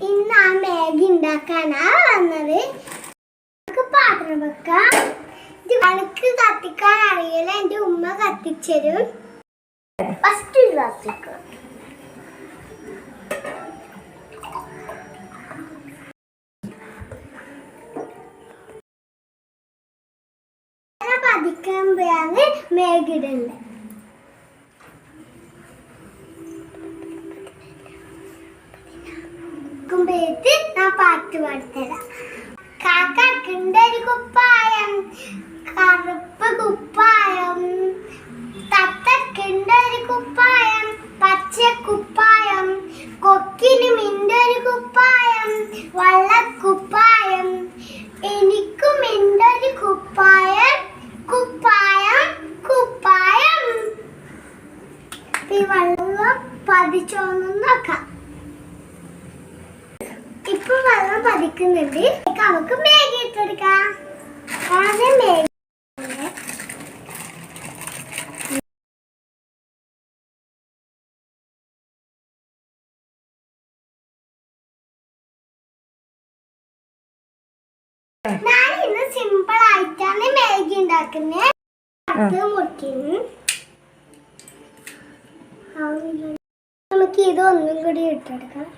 ഇന്ന് ആ മാഗി ഉണ്ടാക്കാനാ വന്നത്. പാത്രം വെക്കാം. എനിക്ക് കത്തിക്കാൻ അറിയില്ല, എന്റെ ഉമ്മ കത്തിച്ചരും. ഫസ്റ്റ് കത്തിക്കാം. പതിക്കുമ്പോഴാണ് മാഗി ഇടുന്നത്. ഞാൻ പാട്ട് പാടിത്തരാം. കാക്കക്കിന്റെ ഒരു കുപ്പായം, കറുപ്പ് കുപ്പായം. തത്തക്കിന്റെ ഒരു കുപ്പായം, പച്ച കുപ്പായം. കൊക്കിന് മിന്റെ ഒരു കുപ്പായം, വള്ളക്കുപ്പായം. എനിക്കും മിന്റെ ഒരു കുപ്പായം, കുപ്പായം കുപ്പായം. ഈ വെള്ളം പതിച്ചോന്നും നോക്കാം. ഇപ്പൊ വെള്ളം പതിക്കുന്നുണ്ട്. നമുക്ക് മാഗി ഇട്ടെടുക്കാം. ആദ്യം മാഗി ഞാൻ ഇന്ന് സിമ്പിൾ ആയിട്ടാണ് മാഗി ഉണ്ടാക്കുന്നത്. മുറിക്കുന്നു. നമുക്ക് ഇതൊന്നും കൂടി ഇട്ടെടുക്കാം.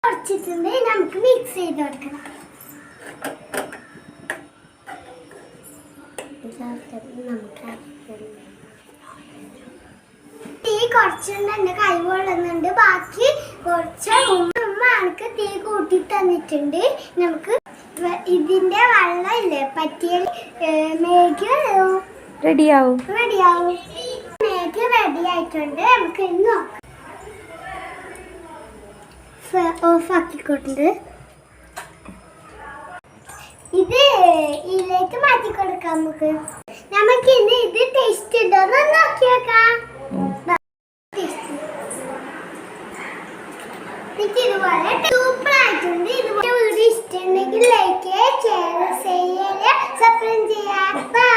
കുറച്ചിട്ടുണ്ട്. നമുക്ക് മിക്സ് ചെയ്ത് കൊടുക്കണം. തീ കുറച്ചുണ്ട്, എന്റെ കൈ കൊള്ളുന്നുണ്ട്. ബാക്കി കുറച്ച് ഉമ്മ എനിക്ക് തീ കൂട്ടി തന്നിട്ടുണ്ട്. നമുക്ക് ഇതിന്റെ വെള്ളം ഇല്ലേ പറ്റിയ മാഗി റെഡിയാവും. മാഗി റെഡി ആയിട്ടുണ്ട്. നമുക്ക് ഇന്ന് ഓഫ് ആക്കിക്കൊണ്ട് ഇത് ഇതിലേക്ക് മാറ്റി കൊടുക്കാം. നമുക്ക് ഇന്ന് ഇത് ടേസ്റ്റ് ഉണ്ടോ നോക്കി വെക്കാം. ഇതുപോലെ സൂപ്പർ ആയിട്ടുണ്ട്. ഇതുപോലെ വീഡിയോ ഇഷ്ടമുണ്ടെങ്കിൽ ലൈക്ക് ചെയ്യുക, ഷെയർ ചെയ്യുക, സബ്സ്ക്രൈബ് ചെയ്യുക.